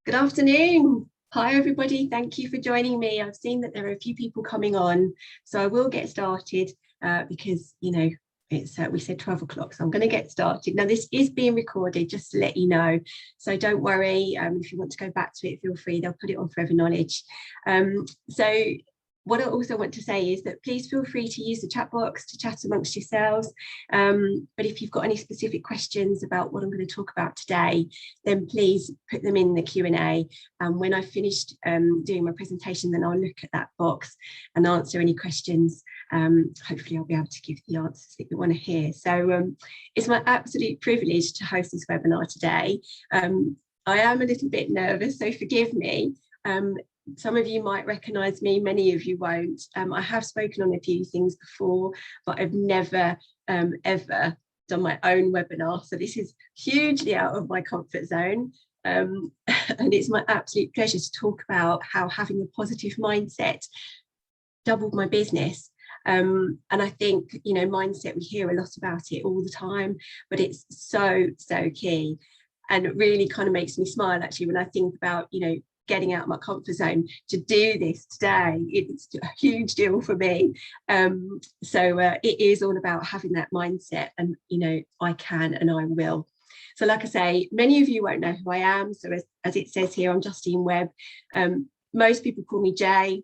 Good afternoon. Hi, everybody. Thank you for joining me. I've seen that there are a few people coming on, so I will get started because, it's we said 12 o'clock, so I'm going to get started. Now, this is being recorded, just to let you know, so don't worry. If you want to go back to it, feel free. They'll put it on Forever Knowledge. So what I also want to say is that please feel free to use the chat box to chat amongst yourselves. But if you've got any specific questions about what I'm going to talk about today, then please put them in the Q&A. And when I've finished doing my presentation, then I'll look at that box and answer any questions. Hopefully I'll be able to give the answers that you want to hear. So it's my absolute privilege to host this webinar today. I am a little bit nervous, so forgive me. Some of you might recognise me, many of you won't. I have spoken on a few things before, but I've never, ever done my own webinar. So this is hugely out of my comfort zone. And it's my absolute pleasure to talk about how having a positive mindset doubled my business. And I think, mindset, we hear a lot about it all the time, but it's so key. And it really kind of makes me smile, actually, when I think about, getting out of my comfort zone to do this today. It's a huge deal for me. So it is all about having that mindset, and I can and I will. So like I say, many of you won't know who I am. So as it says here, I'm Justine Webb. Most people call me Jay.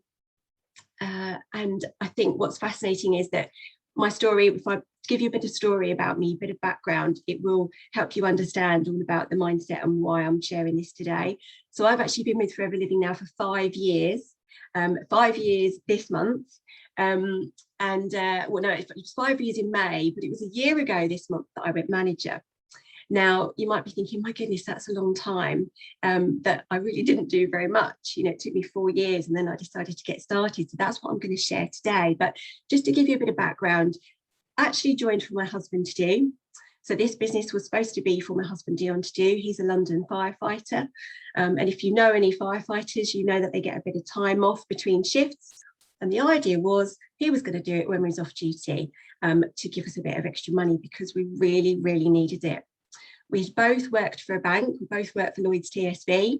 And I think what's fascinating is that my story, if I give you a bit of story about me, a bit of background, it will help you understand all about the mindset and why I'm sharing this today. So I've actually been with Forever Living now for 5 years, 5 years this month. Well, no, it was 5 years in May, but it was a year ago this month that I went manager. Now, you might be thinking, my goodness, that's a long time, that I really didn't do very much. It took me 4 years and then I decided to get started. So that's what I'm going to share today. But just to give you a bit of background, I actually joined for my husband to do. So this business was supposed to be for my husband Dion to do. He's a London firefighter. And if you know any firefighters, you know that they get a bit of time off between shifts. And the idea was he was going to do it when he was off duty, to give us a bit of extra money because we really needed it. We both worked for a bank. We both worked for Lloyds TSB.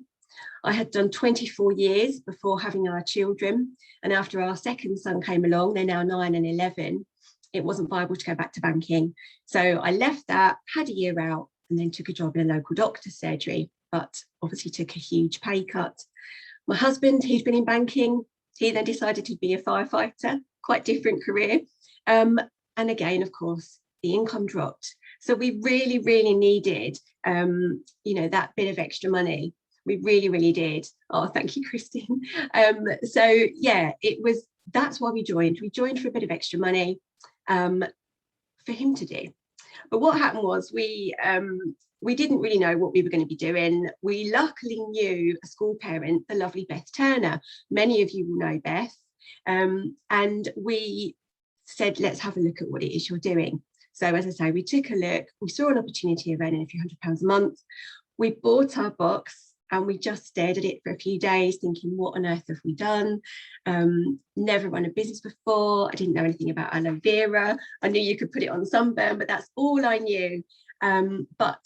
I had done 24 years before having our children. And after our second son came along, they're now 9 and 11, it wasn't viable to go back to banking. So I left that, had a year out, and then took a job in a local doctor's surgery, but obviously took a huge pay cut. My husband, he'd been in banking. He then decided to be a firefighter, quite different career. And again, of course, the income dropped. So we really needed, that bit of extra money. We really did. Oh, thank you, Christine. So yeah, that's why we joined. We joined for a bit of extra money for him to do. But what happened was we didn't really know what we were going to be doing. We luckily knew a school parent, the lovely Beth Turner. Many of you will know Beth. And we said, let's have a look at what it is you're doing. So as I say, we took a look, we saw an opportunity of earning a few £100s a month. We bought our box and we just stared at it for a few days thinking, what on earth have we done? Never run a business before. I didn't know anything about aloe vera. I knew you could put it on sunburn, but that's all I knew. But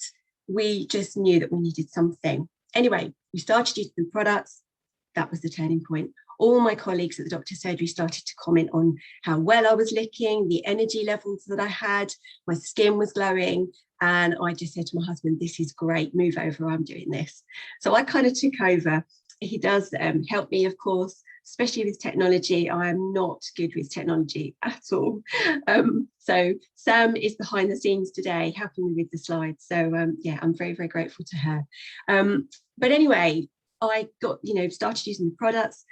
we just knew that we needed something. Anyway, we started using the products. That was the turning point. All my colleagues at the doctor's surgery started to comment on how well I was looking, the energy levels that I had, my skin was glowing. And I just said to my husband, this is great, move over, I'm doing this. So I kind of took over. He does help me, of course, especially with technology. I am not good with technology at all. So Sam is behind the scenes today, helping me with the slides. So yeah, I'm very grateful to her. But anyway, I got, started using the products.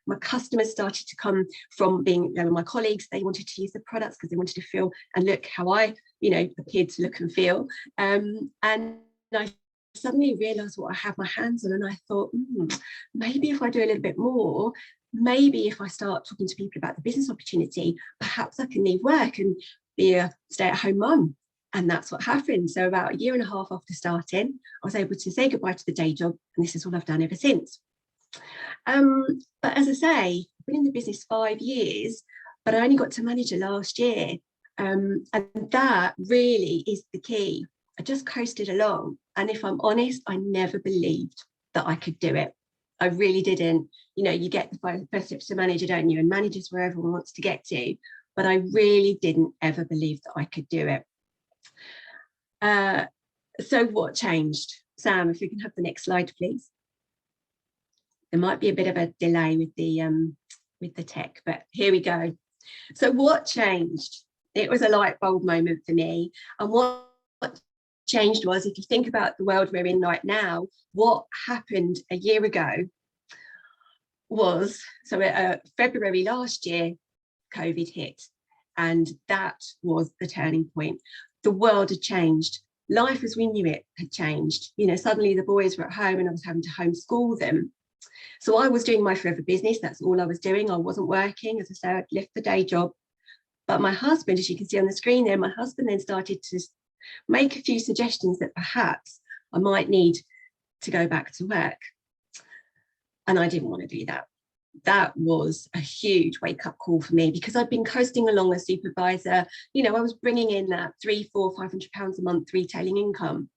My customers started to come from being my colleagues. They wanted to use the products because they wanted to feel and look how I, appeared to look and feel. And I suddenly realised what I had my hands on, and I thought, maybe if I do a little bit more, maybe if I start talking to people about the business opportunity, perhaps I can leave work and be a stay-at-home mum. And that's what happened. So about 1.5 years after starting, I was able to say goodbye to the day job, and this is all I've done ever since. But as I say, I've been in the business 5 years, but I only got to manager last year. And that really is the key. I just coasted along. And if I'm honest, I never believed that I could do it. I really didn't. You know, you get the first steps to manager, don't you? And managers where everyone wants to get to. But I really didn't ever believe that I could do it. So what changed? Sam, if we can have the next slide, please. There might be a bit of a delay with the tech, but here we go. So what changed? It was a light bulb moment for me. And what changed was, if you think about the world we're in right now, what happened a year ago was, so February last year, COVID hit, and that was the turning point. The world had changed. Life as we knew it had changed. You know, suddenly the boys were at home and I was having to homeschool them. So I was doing my forever business. That's all I was doing. I wasn't working. As I said, I'd left the day job. But my husband, as you can see on the screen there, my husband then started to make a few suggestions that perhaps I might need to go back to work. And I didn't want to do that. That was a huge wake-up call for me, because I'd been coasting along as supervisor. You know, I was bringing in that £300, £400, £500 a month retailing income,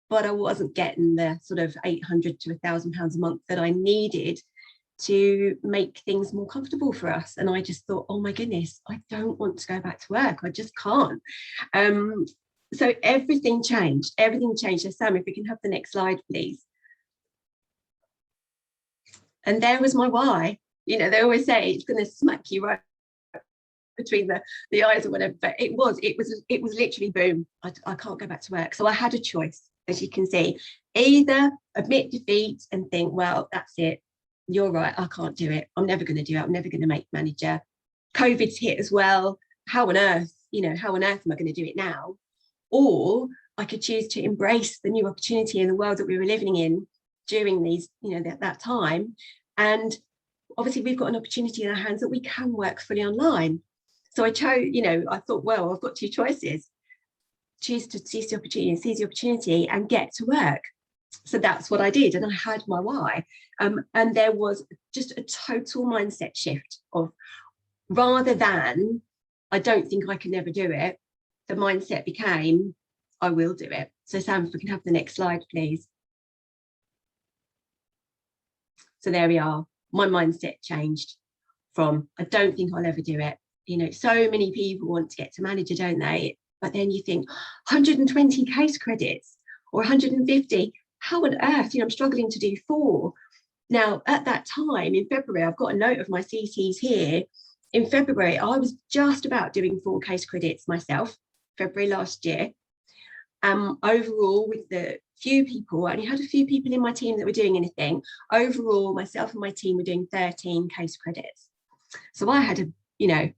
but I wasn't getting the sort of £800 to £1,000 a month that I needed to make things more comfortable for us. And I just thought, oh my goodness, I don't want to go back to work. I just can't. So everything changed. Everything changed. So Sam, if we can have the next slide, please. And there was my why. You know, they always say it's going to smack you right between the eyes or whatever, but it was literally boom. I can't go back to work. So I had a choice, as you can see, either admit defeat and think, well, that's it. You're right. I can't do it. I'm never going to do it. I'm never going to make manager. COVID's hit as well. How on earth, you know, how on earth am I going to do it now? Or I could choose to embrace the new opportunity in the world that we were living in during these, you know, that time. And obviously we've got an opportunity in our hands that we can work fully online. So I chose, you know, I thought, well, I've got two choices. Choose to seize the opportunity and get to work. So that's what I did. And I had my why. And there was just a total mindset shift of, rather than, I don't think I can never do it, the mindset became, I will do it. So Sam, if we can have the next slide, please. So there we are. My mindset changed from, I don't think I'll ever do it. You know, so many people want to get to manager, don't they? But then you think 120 case credits or 150, how on earth, you know, I'm struggling to do 4. Now, at that time in February, I've got a note of my CCs here. In February, I was just about doing 4 case credits myself, February last year. Overall, with the few people, I only had a few people in my team that were doing anything. Overall, myself and my team were doing 13 case credits. So I had a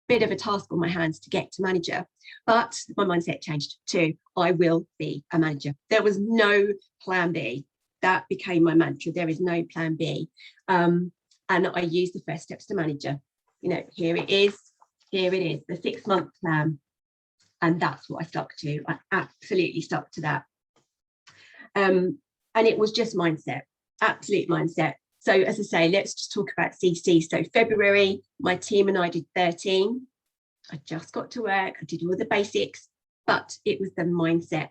bit of a task on my hands to get to manager, but my mindset changed to, I will be a manager. There was no plan B. That became my mantra. There is no plan B. And I used the first steps to manager. You know, here it is, the 6-month plan. And that's what I stuck to. I absolutely stuck to that. And it was just mindset, absolute mindset. So as I say, let's just talk about CC. So February, my team and I did 13. I just got to work. I did all the basics, but it was the mindset.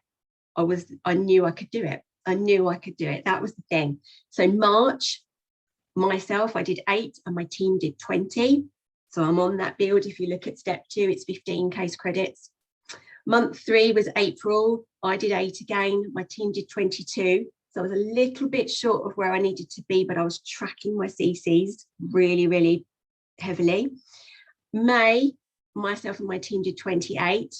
I knew I could do it. I knew I could do it. That was the thing. So March, myself, I did 8 and my team did 20. So I'm on that build. If you look at step 2, it's 15 case credits. Month 3 was April. I did 8 again. My team did 22. So I was a little bit short of where I needed to be, but I was tracking my CCs really, really heavily. May, myself and my team did 28.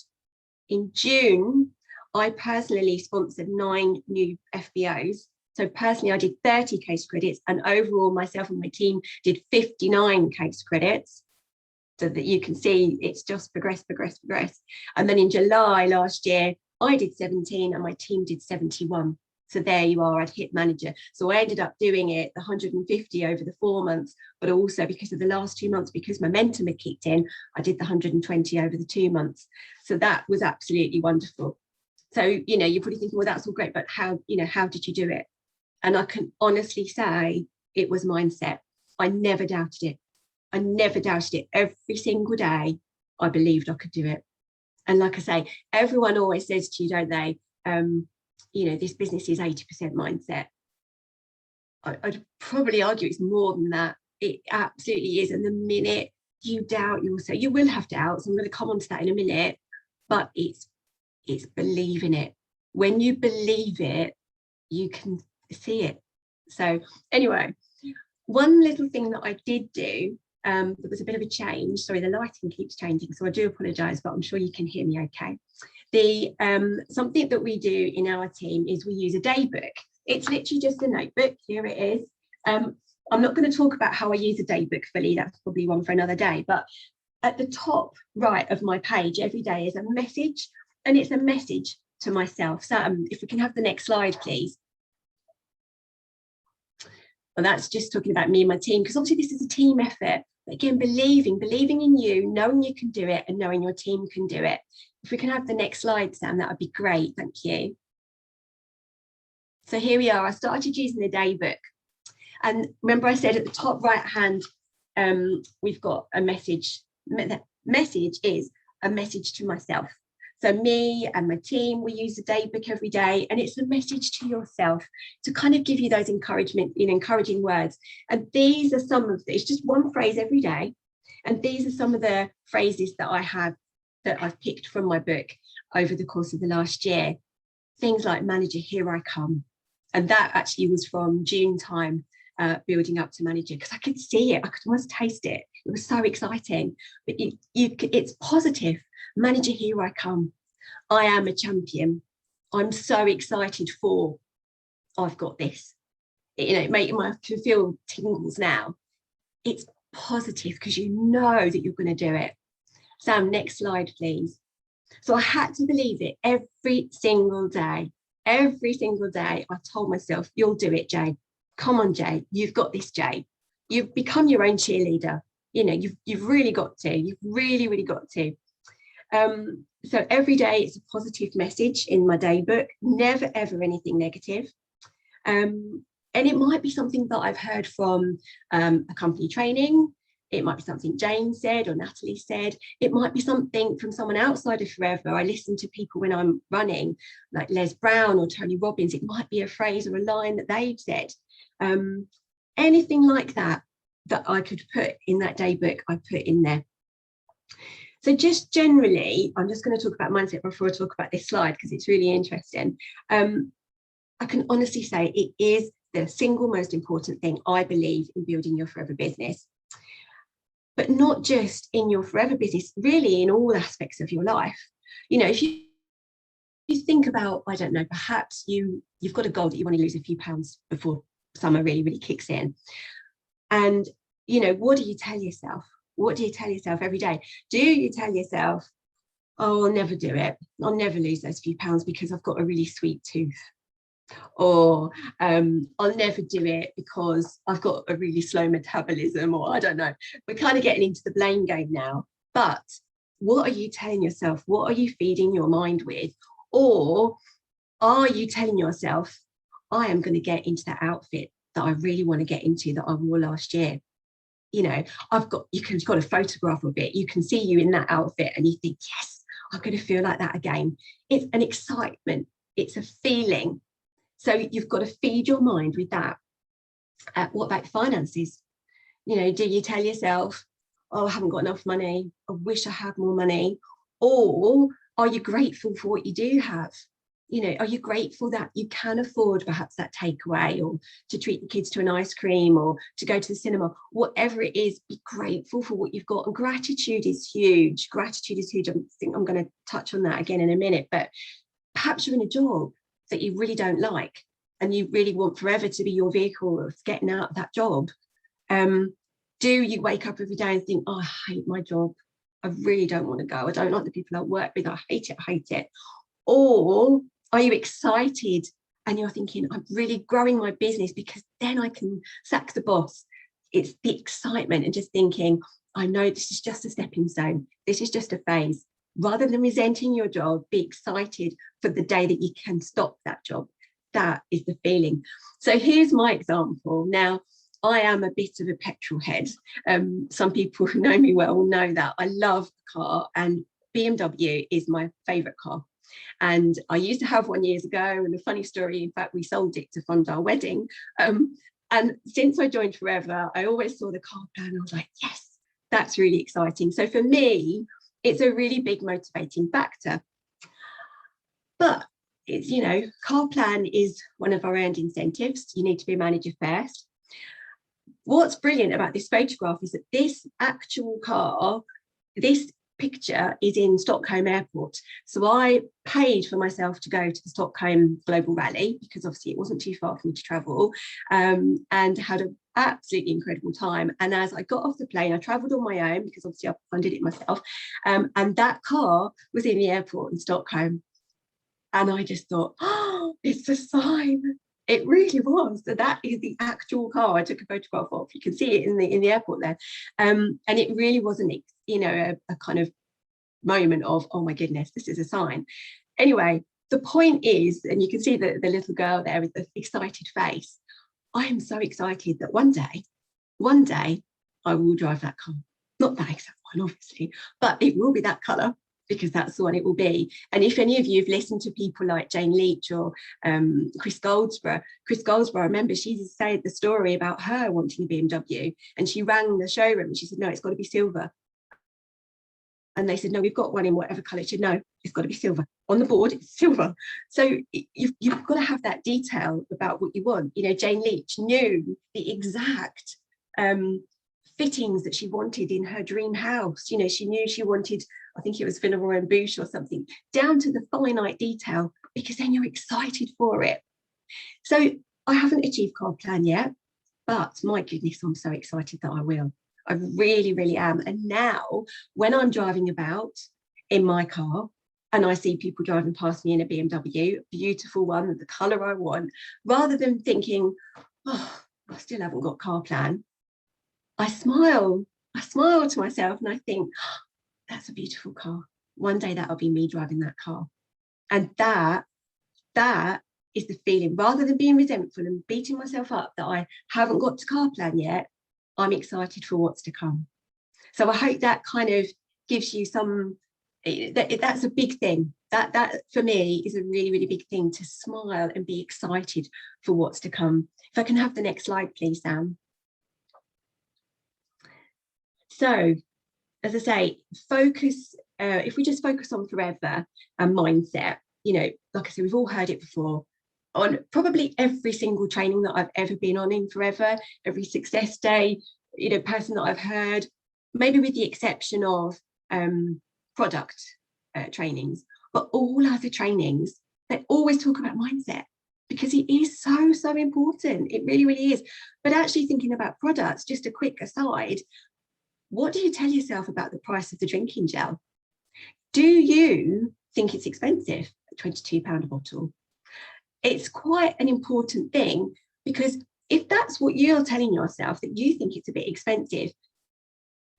In June, I personally sponsored 9 new FBOs. So personally, I did 30 case credits, and overall, myself and my team did 59 case credits. So that you can see it's just progress. And then in July last year, I did 17 and my team did 71. So there you are, I'd hit manager. So I ended up doing it, the 150 over the 4 months, but also because of the last 2 months, because momentum had kicked in, I did the 120 over the 2 months. So that was absolutely wonderful. So, you know, you're probably thinking, well, that's all great, but how did you do it? And I can honestly say it was mindset. I never doubted it. Every single day, I believed I could do it. And like I say, everyone always says to you, don't they, this business is 80% mindset. I'd probably argue it's more than that. It absolutely is. And the minute you doubt yourself, you will have doubts. I'm going to come on to that in a minute, but it's believing it. When you believe it, you can see it. So anyway, one little thing that I did do, there was a bit of a change. Sorry, the lighting keeps changing, so I do apologise, but I'm sure you can hear me okay. Something that we do in our team is we use a day book. It's literally just a notebook. Here it is. I'm not going to talk about how I use a day book fully. That's probably one for another day. But at the top right of my page every day is a message, and it's a message to myself. So if we can have the next slide, please. Well, that's just talking about me and my team, because obviously this is a team effort. But again, believing in you, knowing you can do it, and knowing your team can do it. If we can have the next slide, Sam, that would be great. Thank you. So here we are. I started using the day book. And remember I said at the top right hand, we've got a message. The message is a message to myself. So me and my team, we use the day book every day, and it's a message to yourself to kind of give you those encouraging words. And these are some of, it's just one phrase every day. And these are some of the phrases that I have that I've picked from my book over the course of the last year. Things like manager, here I come. And that actually was from June time, building up to manager, because I could see it, I could almost taste it. It was so exciting. But it's positive. Manager, here I come. I am a champion. I'm so excited for, I've got this. It might feel tingles now. It's positive because you know that you're going to do it. Sam, next slide, please. So I had to believe it every single day. Every single day, I told myself, you'll do it, Jay. Come on, Jay. You've got this, Jay. You've become your own cheerleader. You've really got to. You've really, really got to. So every day it's a positive message in my day book, never, ever anything negative. And it might be something that I've heard from a company training. It might be something Jane said or Natalie said. It might be something from someone outside of Forever. I listen to people when I'm running, like Les Brown or Tony Robbins. It might be a phrase or a line that they've said. Anything like that I could put in that day book, I put in there. So just generally, I'm just going to talk about mindset before I talk about this slide, because it's really interesting. I can honestly say it is the single most important thing, I believe, in building your forever business. But not just in your forever business, really in all aspects of your life. If you think about, I don't know, perhaps you've got a goal that you want to lose a few pounds before summer really, really kicks in. And, what do you tell yourself? What do you tell yourself every day? Do you tell yourself, oh, I'll never do it. I'll never lose those few pounds because I've got a really sweet tooth. Or I'll never do it because I've got a really slow metabolism, or I don't know. We're kind of getting into the blame game now. But what are you telling yourself? What are you feeding your mind with? Or are you telling yourself, I am going to get into that outfit that I really want to get into that I wore last year? You've got a photograph of it. You can see you in that outfit and you think, yes, I'm going to feel like that again. It's an excitement. It's a feeling. So you've got to feed your mind with that. What about finances? Do you tell yourself, oh, I haven't got enough money. I wish I had more money. Or are you grateful for what you do have? Are you grateful that you can afford perhaps that takeaway, or to treat the kids to an ice cream, or to go to the cinema? Whatever it is, be grateful for what you've got. And gratitude is huge. Gratitude is huge. I think I'm going to touch on that again in a minute. But perhaps you're in a job that you really don't like, and you really want forever to be your vehicle of getting out of that job. Do you wake up every day and think, oh, I hate my job. I really don't want to go. I don't like the people I work with. I hate it. Or are you excited and you're thinking, I'm really growing my business because then I can sack the boss? It's the excitement and just thinking, I know this is just a stepping stone. This is just a phase. Rather than resenting your job, be excited for the day that you can stop that job. That is the feeling. So here's my example. Now, I am a bit of a petrol head. Some people who know me well will know that I love a car, and BMW is my favourite car. And I used to have one years ago, and a funny story, in fact, we sold it to fund our wedding. And since I joined Forever, I always saw the car plan. I was like, yes, that's really exciting. So for me, it's a really big motivating factor. But it's, you know, car plan is one of our earned incentives. You need to be a manager first. What's brilliant about this photograph is that this actual car, this picture is in Stockholm Airport. So I paid for myself to go to the Stockholm Global Rally because obviously it wasn't too far for me to travel, and had an absolutely incredible time. And as I got off the plane, I travelled on my own because obviously I funded it myself, and that car was in the airport in Stockholm. And I just thought, oh, it's a sign. It really was. So that is the actual car I took a photograph of. You can see it in the airport there. And it really wasn't, you know, a kind of moment of, oh my goodness, this is a sign. Anyway, the point is, and you can see the little girl there with the excited face. I am so excited that one day I will drive that car. Not that exact one, obviously, but it will be that colour, because that's the one it will be. And if any of you have listened to people like Jane Leach or Chris Goldsborough, I remember she said the story about her wanting a BMW, and she rang the showroom and she said, no, it's got to be silver. And they said, no, we've got one in whatever colour. She said, no, it's got to be silver. On the board, it's silver. So you've got to have that detail about what you want. You know, Jane Leach knew the exact fittings that she wanted in her dream house. You know, she knew she wanted, I think it was Villeroy and Bouche or something, down to the finite detail, because then you're excited for it. So I haven't achieved car plan yet, but my goodness, I'm so excited that I will. I really, really am. And now when I'm driving about in my car and I see people driving past me in a BMW, beautiful one, the colour I want, rather than thinking, oh, I still haven't got car plan, I smile to myself and I think, oh, that's a beautiful car. One day that'll be me driving that car. And that is the feeling. Rather than being resentful and beating myself up that I haven't got to car plan yet, I'm excited for what's to come. So I hope that kind of gives you some, that's a big thing. That for me is a really, really big thing, to smile and be excited for what's to come. If I can have the next slide, please, Sam. So, as I say, focus, if we just focus on Forever and mindset, you know, like I said, we've all heard it before, on probably every single training that I've ever been on in Forever, every success day, you know, person that I've heard, maybe with the exception of product trainings, but all other trainings, they always talk about mindset, because it is so, so important. It really, really is. But actually thinking about products, just a quick aside, what do you tell yourself about the price of the drinking gel? Do you think it's expensive at £22 a bottle? It's quite an important thing, because if that's what you're telling yourself, that you think it's a bit expensive,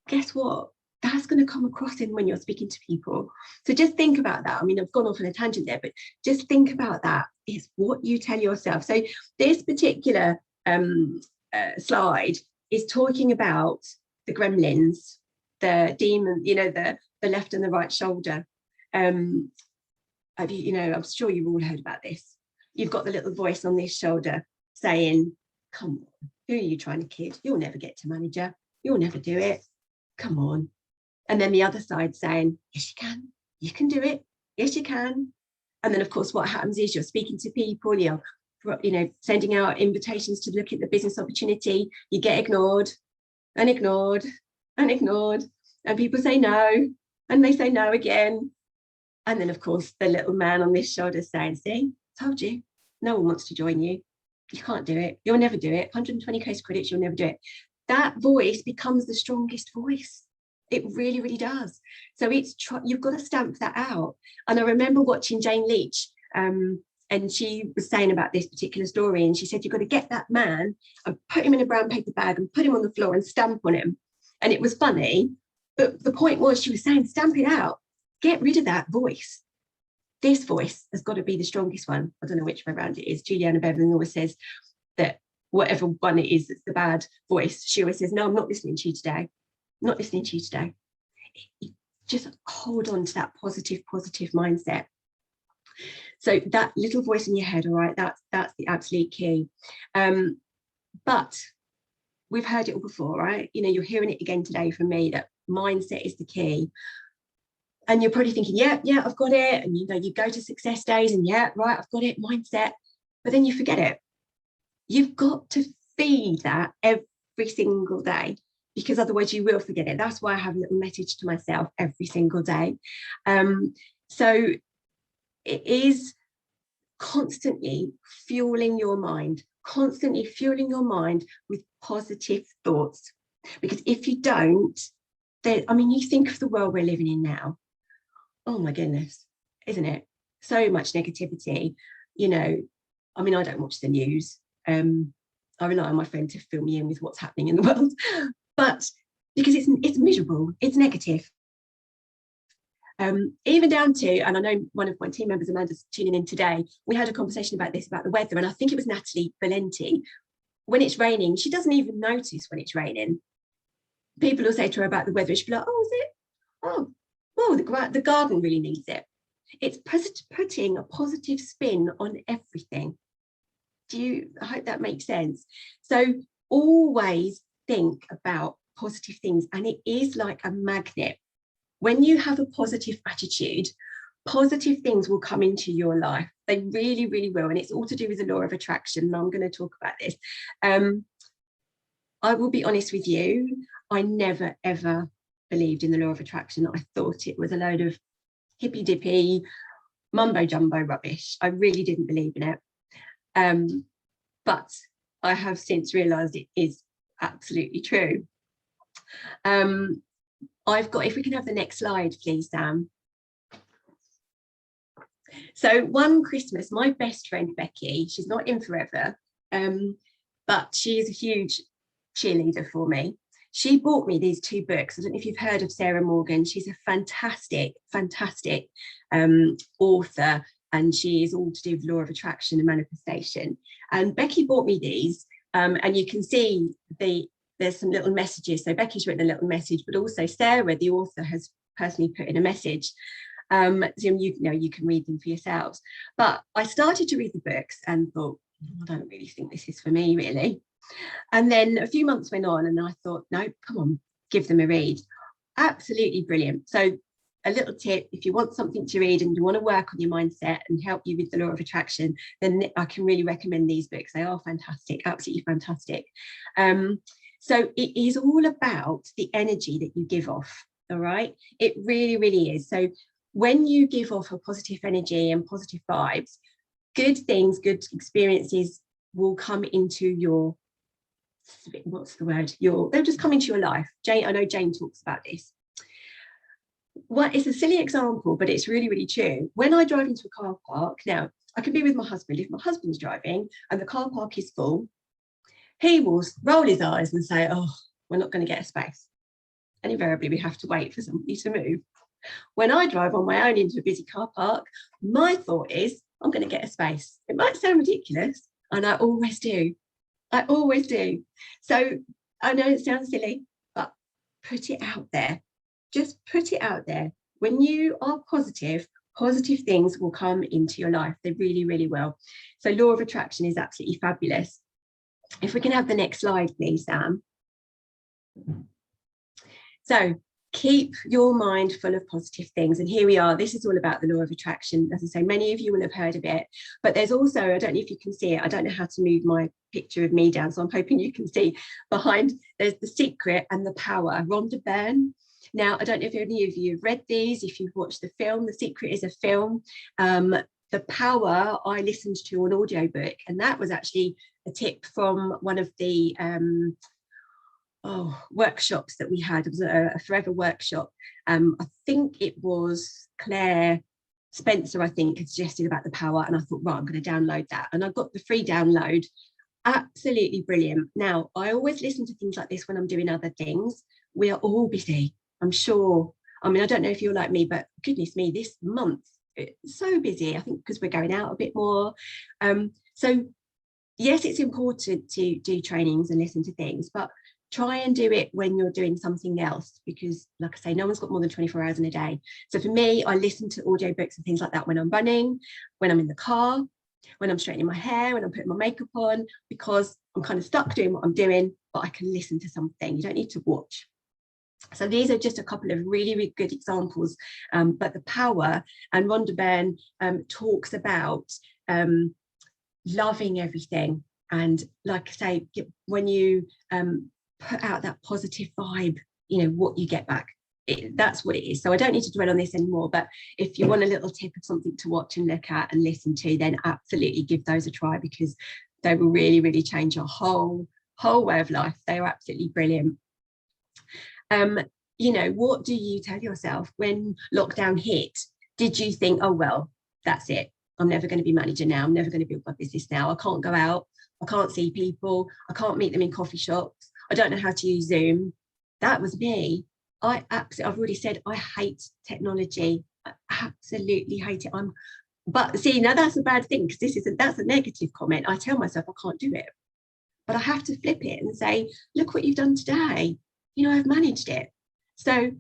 guess what? That's going to come across in when you're speaking to people. So just think about that. I mean, I've gone off on a tangent there, but just think about that. Is what you tell yourself. So this particular slide is talking about the gremlins, the demon, you know, the left and the right shoulder. You know, I'm sure you've all heard about this. You've got the little voice on this shoulder saying, come on, who are you trying to kid? You'll never get to manager. You'll never do it. Come on. And then the other side saying, yes, you can. You can do it. Yes, you can. And then, of course, what happens is you're speaking to people, you're, you know, sending out invitations to look at the business opportunity. You get ignored and ignored and ignored. And people say no. And they say no again. And then, of course, the little man on this shoulder saying, see, told you, no one wants to join you. You can't do it. You'll never do it. 120 case credits, you'll never do it. That voice becomes the strongest voice. It really, really does. So it's you've got to stamp that out. And I remember watching Jane Leach, and she was saying about this particular story, and she said, you've got to get that man and put him in a brown paper bag and put him on the floor and stamp on him. And it was funny, but the point was, she was saying, stamp it out. Get rid of that voice. This voice has got to be the strongest one. I don't know which way around it is. Juliana Bevan always says that whatever one it is that's the bad voice, she always says, no, I'm not listening to you today. I'm not listening to you today. just hold on to that positive mindset. So that little voice in your head, all right, that's the absolute key. But we've heard it all before, right? You know, you're hearing it again today from me, that mindset is the key. And you're probably thinking, yeah, I've got it. And, you know, you go to success days and yeah, right, I've got it, mindset. But then you forget it. You've got to feed that every single day, because otherwise you will forget it. That's why I have a little message to myself every single day. So it is constantly fueling your mind with positive thoughts. Because if you don't, then, I mean, you think of the world we're living in now. Oh my goodness, isn't it? So much negativity. You know, I mean, I don't watch the news. I rely on my friend to fill me in with what's happening in the world, but because it's miserable, it's negative. Even down to, and I know one of my team members, Amanda's tuning in today, we had a conversation about this, about the weather, and I think it was Natalie Valenti. When it's raining, she doesn't even notice when it's raining. People will say to her about the weather, she'll be like, oh, is it? Oh, well, the garden really needs it. It's putting a positive spin on everything. I hope that makes sense. So always think about positive things, and it is like a magnet. When you have a positive attitude, positive things will come into your life. They really, really will. And it's all to do with the law of attraction. And I'm going to talk about this. I will be honest with you. I never, ever believed in the law of attraction. I thought it was a load of hippy dippy, mumbo jumbo rubbish. I really didn't believe in it. But I have since realized it is absolutely true. I've got, if we can have the next slide, please, Sam. So one Christmas, my best friend, Becky, she's not in forever, but she is a huge cheerleader for me. She bought me these two books. I don't know if you've heard of Sarah Morgan. She's a fantastic author, and she is all to do with law of attraction and manifestation. And Becky bought me these, and you can see there's some little messages. So Becky's written a little message, but also Sarah, the author, has personally put in a message. So you can read them for yourselves. But I started to read the books and thought, I don't really think this is for me, really. And then a few months went on and I thought, no, come on, give them a read. Absolutely brilliant. So a little tip, if you want something to read and you want to work on your mindset and help you with the law of attraction, then I can really recommend these books. They are fantastic, absolutely fantastic. So it is all about the energy that you give off, all right? It really, really is. So when you give off a positive energy and positive vibes, good things, good experiences will come into your, what's the word? They'll just come into your life. Jane, I know Jane talks about this. Well, it's a silly example, but it's really, really true. When I drive into a car park, now I can be with my husband. If my husband's driving and the car park is full, he will roll his eyes and say, oh, we're not going to get a space. And invariably we have to wait for somebody to move. When I drive on my own into a busy car park, my thought is, I'm going to get a space. It might sound ridiculous, and I always do. I always do. So I know it sounds silly, but put it out there. Just put it out there. When you are positive things will come into your life. They really, really will. So law of attraction is absolutely fabulous. If we can have the next slide, please, Sam. So keep your mind full of positive things. And here we are. This is all about the law of attraction. As I say, many of you will have heard of it, but there's also, I don't know if you can see it. I don't know how to move my picture of me down, so I'm hoping you can see behind. There's The Secret and The Power, Rhonda Byrne. Now, I don't know if any of you have read these, if you've watched the film. The Secret is a film. The Power, I listened to an audiobook, and that was actually a tip from one of the workshops that we had. It was a forever workshop. I think it was Claire Spencer, I think, had suggested about The Power, and I thought, right, I'm going to download that. And I got the free download. Absolutely brilliant. Now, I always listen to things like this when I'm doing other things. We are all busy, I'm sure. I mean, I don't know if you're like me, but goodness me, this month, it's so busy. I think because we're going out a bit more. So yes, it's important to do trainings and listen to things, but try and do it when you're doing something else, because like I say, no one's got more than 24 hours in a day. So for me, I listen to audiobooks and things like that when I'm running, when I'm in the car, when I'm straightening my hair, when I'm putting my makeup on, because I'm kind of stuck doing what I'm doing, but I can listen to something. You don't need to watch. So these are just a couple of really, really good examples, but the power, and Rhonda Byrne talks about loving everything. And like I say, when you put out that positive vibe, you know, what you get back, that's what it is. So I don't need to dwell on this anymore, but if you want a little tip of something to watch and look at and listen to, then absolutely give those a try, because they will really, really change your whole way of life. They are absolutely brilliant. You know, what do you tell yourself when lockdown hit? Did you think, oh, well, that's it, I'm never going to be manager now, I'm never going to build my business now, I can't go out, I can't see people, I can't meet them in coffee shops, I don't know how to use Zoom? That was me. I've already said, I hate technology. I absolutely hate it. But see, now that's a bad thing, because that's a negative comment. I tell myself I can't do it, but I have to flip it and say, look what you've done today. You know, I've managed it. So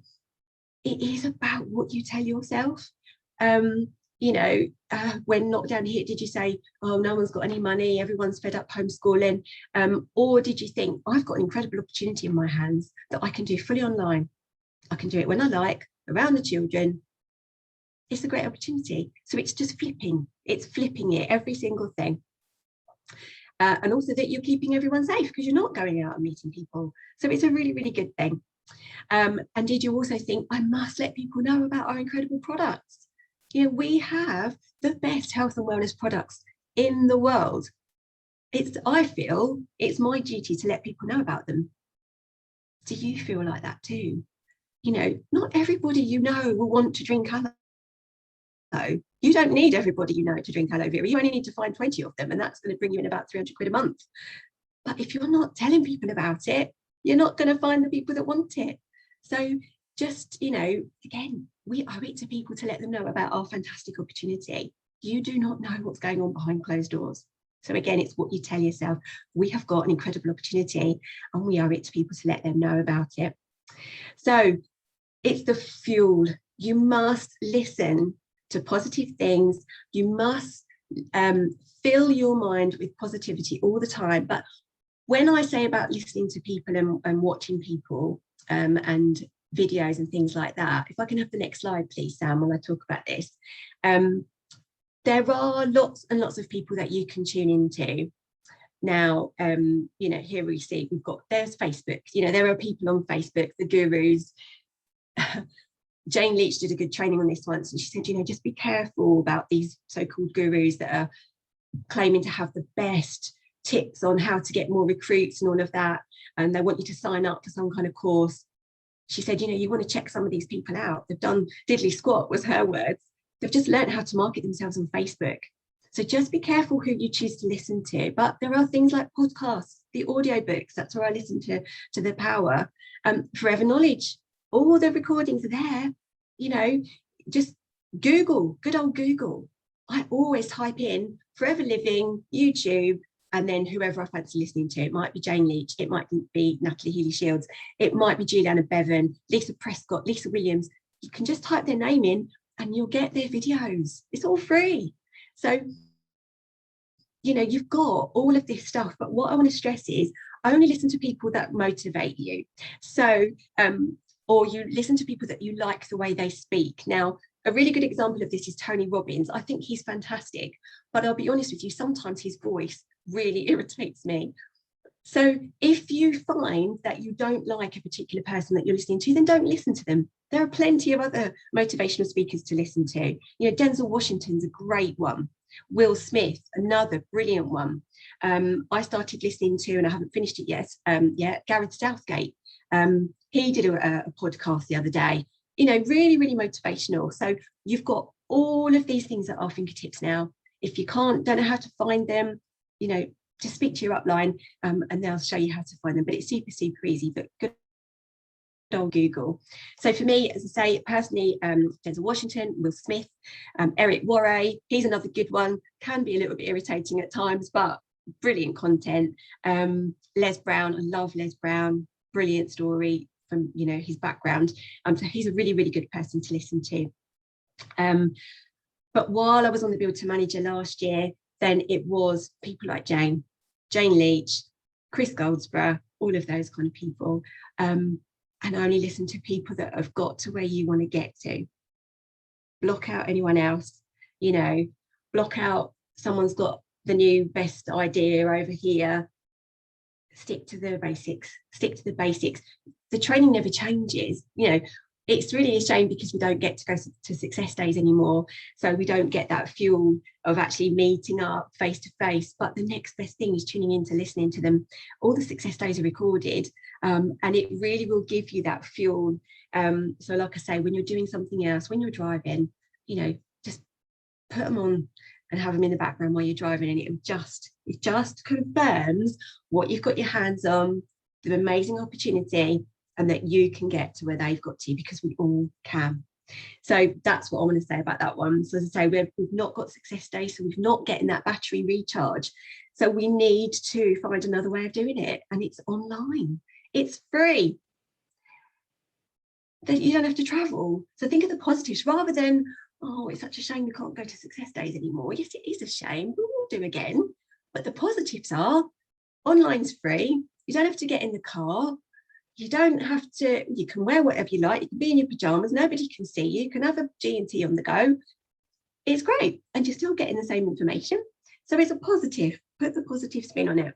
it is about what you tell yourself. You know, when lockdown hit, did you say, oh, no one's got any money, everyone's fed up homeschooling? Or did you think, I've got an incredible opportunity in my hands that I can do fully online? I can do it when I like, around the children. It's a great opportunity. So it's just flipping. It's flipping it, every single thing. And also that you're keeping everyone safe, because you're not going out and meeting people. So it's a really, really good thing. And did you also think, I must let people know about our incredible products? You know, we have the best health and wellness products in the world. I feel it's my duty to let people know about them. Do you feel like that too? You know, not everybody you know will want to drink aloe. You don't need everybody you know to drink aloe vera. You only need to find 20 of them, and that's going to bring you in about 300 quid a month. But if you're not telling people about it, you're not going to find the people that want it. So just, you know, again, we owe it to people to let them know about our fantastic opportunity. You do not know what's going on behind closed doors. So again, it's what you tell yourself. We have got an incredible opportunity, and we owe it to people to let them know about it. So it's the fuel. You must listen to positive things. You must fill your mind with positivity all the time. But when I say about listening to people and watching people and videos and things like that, if I can have the next slide, please, Sam, while I talk about this. There are lots and lots of people that you can tune into. Now, you know, here we see, there's Facebook. You know, there are people on Facebook, the gurus. Jane Leach did a good training on this once, and she said, you know, just be careful about these so-called gurus that are claiming to have the best tips on how to get more recruits and all of that, and they want you to sign up for some kind of course. She said, you know, you want to check some of these people out. They've done diddly squat, was her words. They've just learned how to market themselves on Facebook. So just be careful who you choose to listen to. But there are things like podcasts, the audiobooks. That's where I listen to The Power. Forever Knowledge. All the recordings are there. You know, just Google, good old Google. I always type in Forever Living, YouTube, and then whoever I fancy listening to. It might be Jane Leach, it might be Natalie Healy-Shields, it might be Juliana Bevan, Lisa Prescott, Lisa Williams. You can just type their name in and you'll get their videos. It's all free. So, you know, you've got all of this stuff, but what I want to stress is only listen to people that motivate you. So, or you listen to people that you like the way they speak. Now, a really good example of this is Tony Robbins. I think he's fantastic, but I'll be honest with you, sometimes his voice really irritates me. So if you find that you don't like a particular person that you're listening to, then don't listen to them. There are plenty of other motivational speakers to listen to. You know, Denzel Washington's a great one. Will Smith, another brilliant one. I started listening to, and I haven't finished it yet, Gareth Southgate. He did a podcast the other day, you know, really, really motivational. So you've got all of these things at our fingertips now. If you don't know how to find them, you know, just speak to your upline and they'll show you how to find them. But it's super, super easy, but good old Google. So for me, as I say, personally, Denzel Washington, Will Smith, Eric Worre, he's another good one, can be a little bit irritating at times, but brilliant content. Les Brown, I love Les Brown. brilliant story from, you know, his background. So he's a really, really good person to listen to. But while I was on the Build to Manager last year, then it was people like Jane Leach, Chris Goldsborough, all of those kind of people. And only listen to people that have got to where you want to get to. Block out anyone else, you know, block out someone's got the new best idea over here. Stick to the basics, The training never changes, you know. It's really a shame because we don't get to go to success days anymore. So we don't get that fuel of actually meeting up face to face. But the next best thing is tuning into, listening to them. All the success days are recorded, and it really will give you that fuel. So like I say, when you're doing something else, when you're driving, you know, just put them on and have them in the background while you're driving, and it just confirms what you've got your hands on, the amazing opportunity, and that you can get to where they've got to, because we all can. So that's what I want to say about that one. So as I say, we've not got success days, so we've not getting that battery recharge. So we need to find another way of doing it, and it's online. It's free. That you don't have to travel. So think of the positives rather than, oh, it's such a shame we can't go to success days anymore. Yes, it is a shame. We will do again. But the positives are, online's free. You don't have to get in the car. You don't have to, you can wear whatever you like. You can be in your pajamas. Nobody can see you. You can have a G&T on the go. It's great. And you're still getting the same information. So it's a positive. Put the positive spin on it.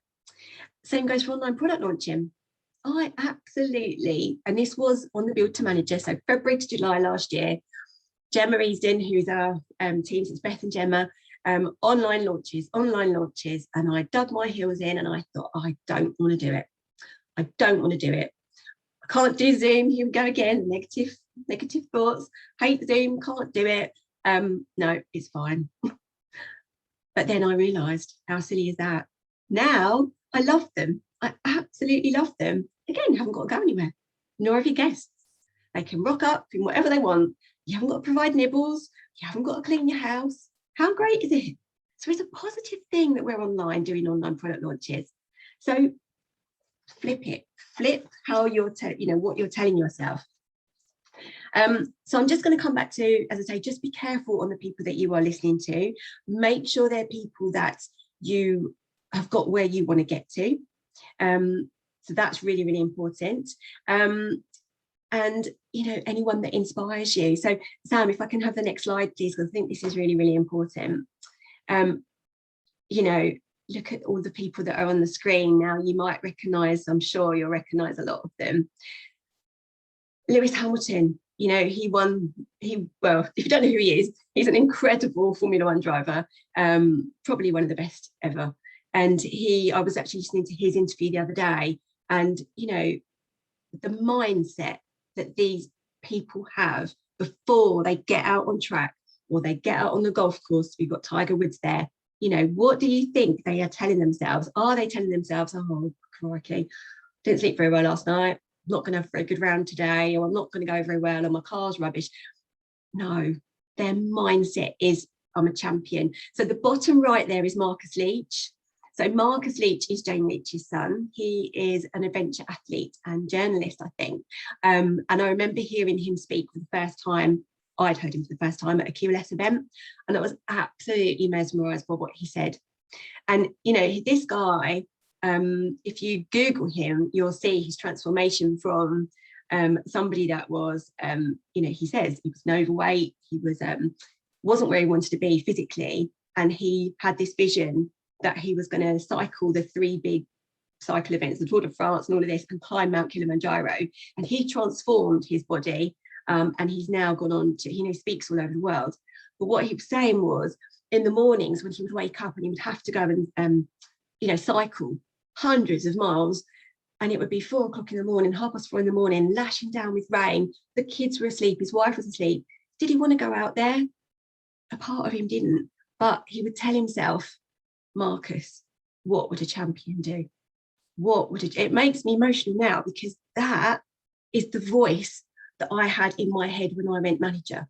Same goes for online product launching. I absolutely, and this was on the Build to Manager, so February to July last year, Gemma Easton, who's our team, since Beth and Gemma, online launches, and I dug my heels in and I thought, I don't want to do it. I don't want to do it. I can't do Zoom. Here we go again. Negative thoughts. Hate Zoom. Can't do it. No, it's fine. But then I realised, how silly is that? Now I love them. I absolutely love them. Again, you haven't got to go anywhere, nor have your guests. They can rock up in whatever they want. You haven't got to provide nibbles. You haven't got to clean your house. How great is it? So it's a positive thing that we're online doing online product launches. So flip it. Flip how you're, what you're telling yourself. So I'm just going to come back to, as I say, just be careful on the people that you are listening to. Make sure they're people that you have got where you want to get to. So that's really, really important. And, anyone that inspires you. So Sam, if I can have the next slide, please, because I think this is really, really important. Look at all the people that are on the screen now. You might recognise, I'm sure you'll recognise a lot of them. Lewis Hamilton, he won, well, if you don't know who he is, he's an incredible Formula One driver, probably one of the best ever. And I was actually listening to his interview the other day, and, the mindset that these people have before they get out on track or they get out on the golf course. We've got Tiger Woods there. What do you think they are telling themselves? Are they telling themselves, oh, crikey, didn't sleep very well last night, not going to have a very good round today, or I'm not going to go very well, or my car's rubbish? No, their mindset is, I'm a champion. So the bottom right there is Marcus Leach. So Marcus Leach is Jane Leach's son. He is an adventure athlete and journalist, I think. And I remember hearing him speak for the first time. I'd heard him for the first time at a QLS event, and I was absolutely mesmerised by what he said. And, this guy, if you Google him, you'll see his transformation from somebody that was, he says he was overweight, he wasn't where he wanted to be physically, and he had this vision that he was going to cycle the 3 big cycle events, the Tour de France and all of this, and climb Mount Kilimanjaro. And he transformed his body, and he's now gone on to, he speaks all over the world. But what he was saying was, in the mornings when he would wake up and he would have to go and, cycle hundreds of miles, and it would be 4 o'clock in the morning, 4:30 in the morning, lashing down with rain. The kids were asleep, his wife was asleep. Did he want to go out there? A part of him didn't, but he would tell himself, Marcus, what would a champion do? It makes me emotional now, because that is the voice that I had in my head when I went manager.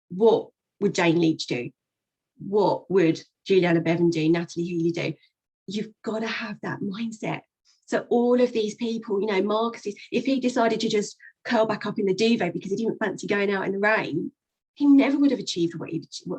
What would Jane Leach do? What would Juliana Bevan do? Natalie Healy do? You've got to have that mindset. So all of these people, you know, Marcus, if he decided to just curl back up in the duvet because he didn't fancy going out in the rain, he never would have achieved what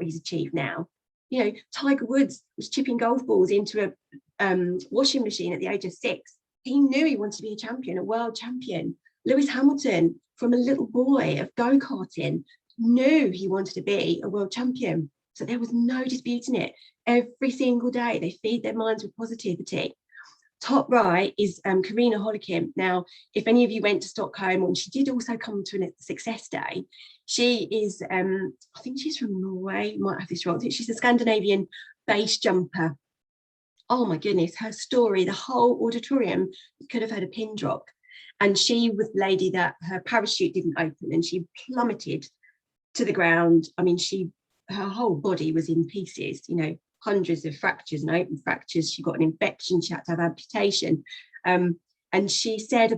he's achieved now. You know, Tiger Woods was chipping golf balls into a washing machine at the age of 6. He knew he wanted to be a champion, a world champion. Lewis Hamilton, from a little boy of go-karting, knew he wanted to be a world champion. So there was no disputing it. Every single day, they feed their minds with positivity. Top right is Karina Holikim. Now, if any of you went to Stockholm, and she did also come to a success day, she is, I think she's from Norway, might have this wrong. I think she's a Scandinavian base jumper. Oh my goodness, her story, the whole auditorium could have had a pin drop. And she was the lady that her parachute didn't open and she plummeted to the ground. I mean, her whole body was in pieces, you know, hundreds of fractures and open fractures. She got an infection, she had to have amputation. And she said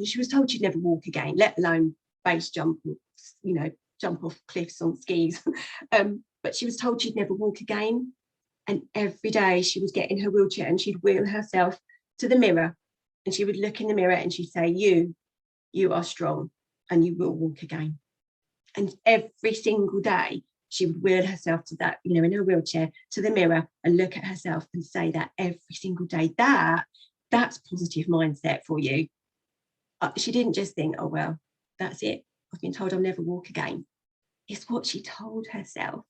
she was told she'd never walk again, let alone base jump, you know, jump off cliffs on skis. But she was told she'd never walk again. And every day she would get in her wheelchair and she'd wheel herself to the mirror and she would look in the mirror and she'd say, you are strong and you will walk again. And every single day she would wheel herself to that, you know, in her wheelchair to the mirror and look at herself and say that every single day. That's positive mindset for you. She didn't just think, oh, well, that's it. I've been told I'll never walk again. It's what she told herself.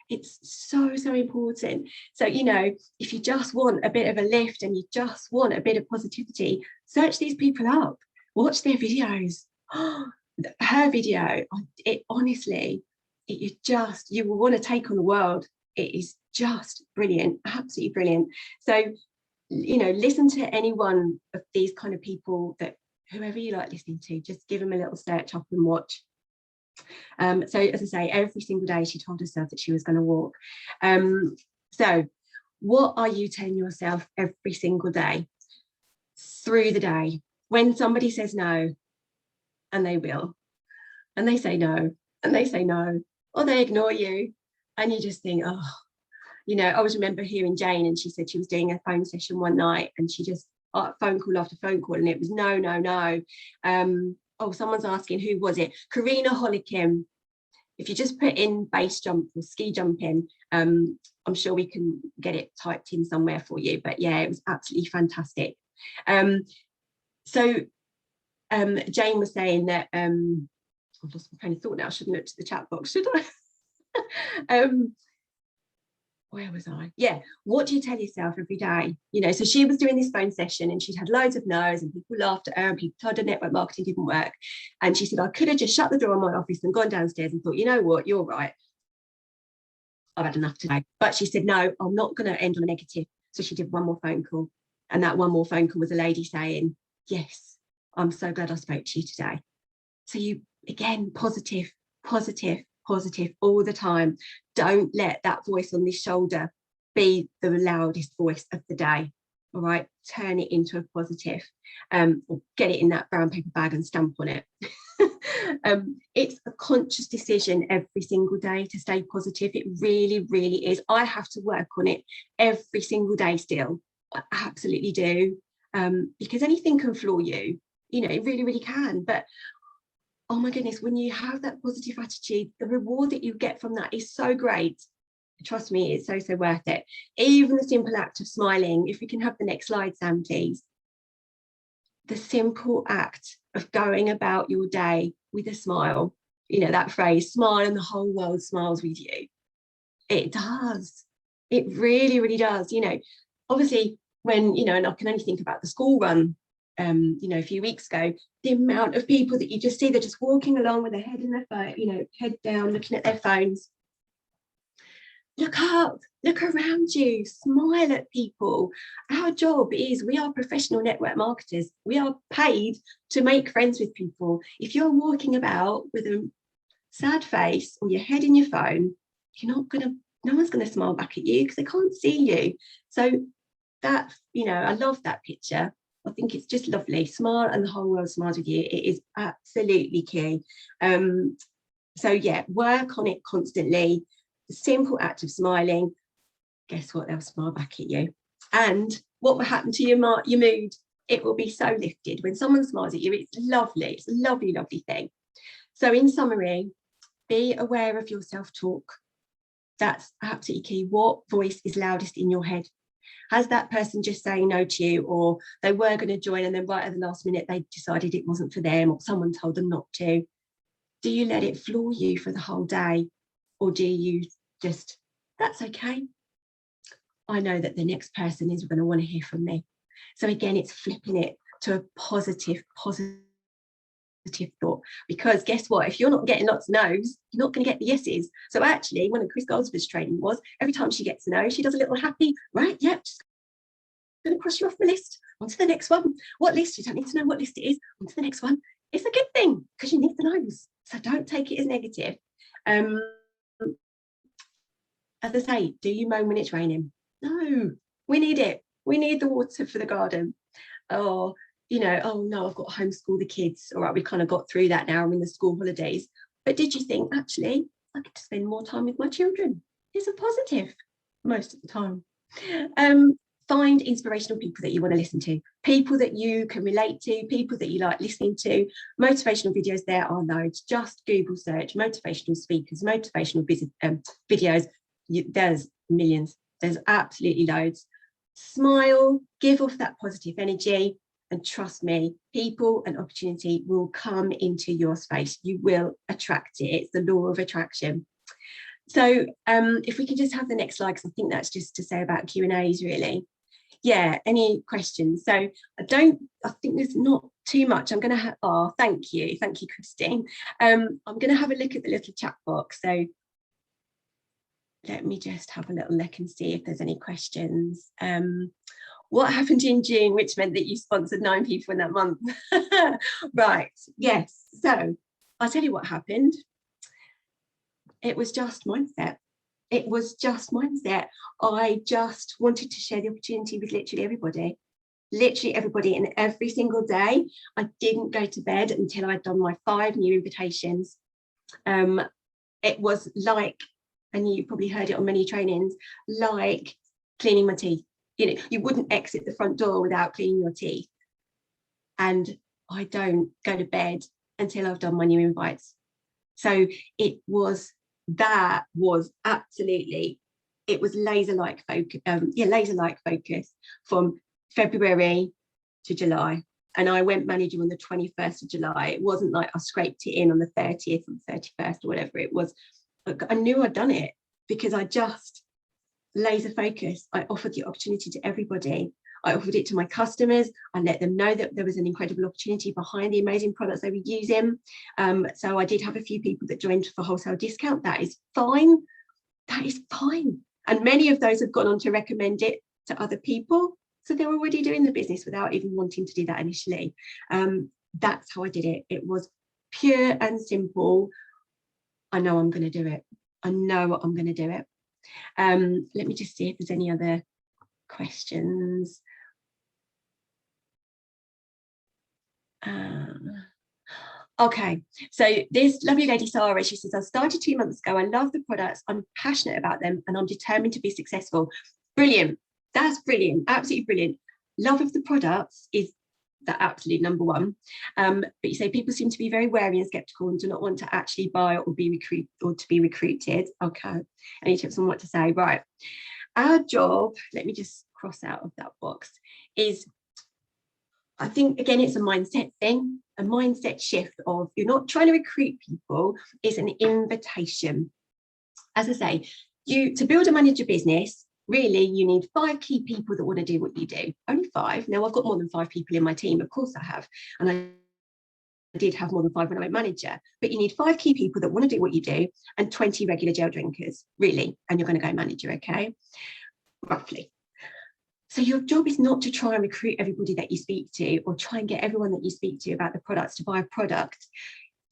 It's so, so important. So, you know, if you just want a bit of a lift and you just want a bit of positivity, search these people up, watch their videos. Her video, honestly, you will want to take on the world. It is just brilliant, absolutely brilliant. So, you know, listen to any one of these kind of people, that whoever you like listening to, just give them a little search up and watch. So as I say, every single day she told herself that she was going to walk. So what are you telling yourself every single day through the day when somebody says no, and they will, and they say no, and they say no, or they ignore you, and you just think, oh, you know, I always remember hearing Jane, and she said she was doing a phone session one night and she just phone call after phone call, and it was no, no, no. Oh, someone's asking, who was it? Karina Holikim. If you just put in base jump or ski jumping, I'm sure we can get it typed in somewhere for you. But yeah, it was absolutely fantastic. So Jane was saying that, I've lost my train of thought now. I shouldn't look to the chat box, should I? Where was I? Yeah, what do you tell yourself every day? You know, so she was doing this phone session and she'd had loads of no's and people laughed at her and people told her network marketing didn't work. And she said, I could have just shut the door of my office and gone downstairs and thought, you know what, you're right. I've had enough today. But she said, no, I'm not going to end on a negative. So she did one more phone call. And that one more phone call was a lady saying, yes, I'm so glad I spoke to you today. So you, again, positive, positive, positive all the time. Don't let that voice on this shoulder be the loudest voice of the day. All right, turn it into a positive, or get it in that brown paper bag and stamp on it. It's a conscious decision every single day to stay positive. It really, really is. I have to work on it every single day still. I absolutely do, because anything can floor you. You know, it really, really can. But oh my goodness, when you have that positive attitude, the reward that you get from that is so great. Trust me, it's so, so worth it. Even the simple act of smiling. If we can have the next slide, Sam, please. The simple act of going about your day with a smile, you know, that phrase, smile and the whole world smiles with you. It does. It really, really does. You know, obviously when, you know, and I can only think about the school run, you know, a few weeks ago, the amount of people that you just see, they're just walking along with their head in their phone, you know, head down, looking at their phones. Look up, look around you, smile at people. Our job is, we are professional network marketers. We are paid to make friends with people. If you're walking about with a sad face or your head in your phone, no one's gonna smile back at you because they can't see you. So that, you know, I love that picture. I think it's just lovely. Smile and the whole world smiles with you. It is absolutely key. So yeah, work on it constantly. The simple act of smiling, guess what? They'll smile back at you. And what will happen to your mood? It will be so lifted. When someone smiles at you, it's lovely. It's a lovely, lovely thing. So in summary, be aware of your self-talk. That's absolutely key. What voice is loudest in your head? Has that person just saying no to you, or they were going to join and then right at the last minute they decided it wasn't for them, or someone told them not to? Do you let it floor you for the whole day, or do you just, that's okay, I know that the next person is going to want to hear from me? So again, it's flipping it to a positive thought, because guess what, if you're not getting lots of no's, you're not going to get the yeses. So actually, one of Chris Goldsworth's training was, every time she gets a no, she does a little happy, right, yep, just going to cross you off the list, on to the next one. What list? You don't need to know what list it is, on to the next one. It's a good thing, because you need the no's, so don't take it as negative. As I say, do you moan when it's raining? No, we need it. We need the water for the garden. Or, you know, oh no, I've got to homeschool the kids. All right, we've kind of got through that now. I'm in the school holidays. But did you think, actually, I get to spend more time with my children? It's a positive most of the time. Find inspirational people that you want to listen to, people that you can relate to, people that you like listening to. Motivational videos, there are loads. Just Google search motivational speakers, motivational videos. There's millions. There's absolutely loads. Smile, give off that positive energy, and trust me, people and opportunity will come into your space. You will attract it. It's the law of attraction. So if we can just have the next slide, because I think that's just to say about Q&As really. Yeah, any questions? So I think there's not too much. I'm going to have, thank you, Christine. I'm going to have a look at the little chat box. So let me just have a little look and see if there's any questions. What happened in June, which meant that you sponsored 9 people in that month? Right, yes. So I'll tell you what happened. It was just mindset. It was just mindset. I just wanted to share the opportunity with literally everybody. And every single day, I didn't go to bed until I'd done my 5 new invitations. It was like, and you probably heard it on many trainings, like cleaning my teeth. You know, you wouldn't exit the front door without cleaning your teeth. And I don't go to bed until I've done my new invites. So that was absolutely, it was laser-like focus from February to July. And I went managing on the 21st of July. It wasn't like I scraped it in on the 30th or 31st or whatever it was. I knew I'd done it because I just laser focused. I offered the opportunity to everybody. I offered it to my customers. I let them know that there was an incredible opportunity behind the amazing products they were using. So I did have a few people that joined for wholesale discount. That is fine. That is fine. And many of those have gone on to recommend it to other people. So they're already doing the business without even wanting to do that initially. That's how I did it. It was pure and simple. I know I'm going to do it. I know I'm going to do it. Let me just see if there's any other questions. Okay, so this lovely lady Sarah, she says, I started 2 months ago. I love the products. I'm passionate about them and I'm determined to be successful. Brilliant. That's brilliant. Absolutely brilliant. Love of the products is the absolute number one. But you say people seem to be very wary and skeptical and do not want to actually buy or be recruited. Okay. Any tips on what to say? Right. Our job, let me just cross out of that box, is, I think, again, it's a mindset thing, a mindset shift of, you're not trying to recruit people, it's an invitation. As I say, to build and manage a business, really, you need 5 key people that want to do what you do. Only 5. Now, I've got more than 5 people in my team, of course I have. And I did have more than 5 when I went manager. But you need 5 key people that want to do what you do and 20 regular gel drinkers, really. And you're going to go manager, okay? Roughly. So your job is not to try and recruit everybody that you speak to or try and get everyone that you speak to about the products to buy a product.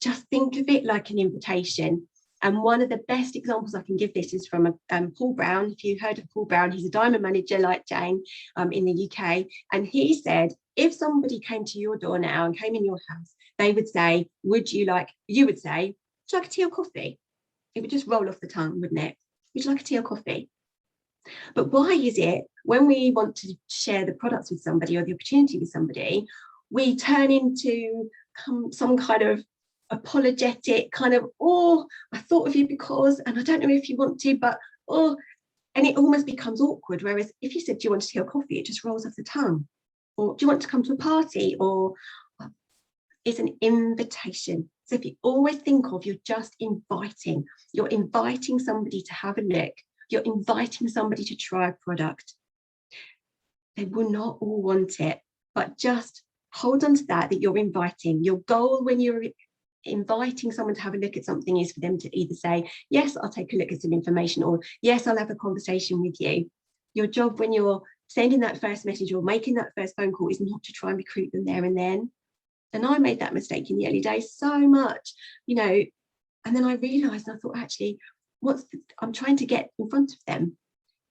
Just think of it like an invitation. And one of the best examples I can give this is from Paul Brown. If you've heard of Paul Brown, he's a diamond manager like Jane in the UK. And he said, if somebody came to your door now and came in your house, they would say, you would say, would you like a tea or coffee? It would just roll off the tongue, wouldn't it? Would you like a tea or coffee? But why is it when we want to share the products with somebody or the opportunity with somebody, we turn into some kind of apologetic kind of, oh, I thought of you because, and I don't know if you want to, but, oh, and it almost becomes awkward. Whereas if you said, do you want to tea or coffee? It just rolls off the tongue. Or do you want to come to a party? Or it's an invitation. So if you always think of, you're just inviting, you're inviting somebody to have a look, you're inviting somebody to try a product. They will not all want it, but just hold on to that you're inviting. Your goal when you're inviting someone to have a look at something is for them to either say, yes, I'll take a look at some information, or yes, I'll have a conversation with you. Your job when you're sending that first message or making that first phone call is not to try and recruit them there and then. And I made that mistake in the early days so much, you know, and then I realized, I thought, actually, I'm trying to get in front of them,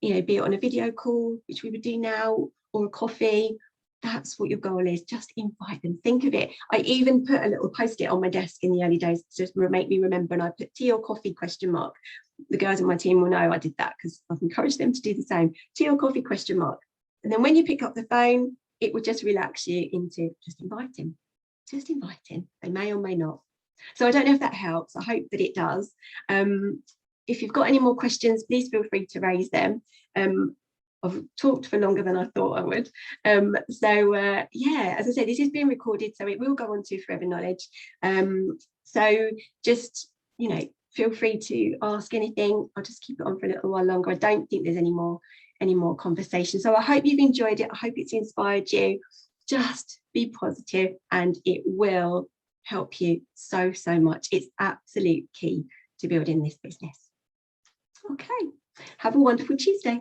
you know, be it on a video call, which we would do now, or a coffee. That's what your goal is. Just invite them. Think of it. I even put a little post-it on my desk in the early days to just make me remember, and I put tea or coffee ? The girls in my team will know I did that because I've encouraged them to do the same. Tea or coffee ? And then when you pick up the phone, it will just relax you into just inviting. Just inviting. They may or may not. So I don't know if that helps. I hope that it does. If you've got any more questions, please feel free to raise them. I've talked for longer than I thought I would. Yeah, as I said, this is being recorded, so it will go on to Forever Knowledge. So just, you know, feel free to ask anything. I'll just keep it on for a little while longer. I don't think there's any more conversation. So I hope you've enjoyed it. I hope it's inspired you. Just be positive and it will help you so much. It's absolute key to building this business. Okay, have a wonderful Tuesday.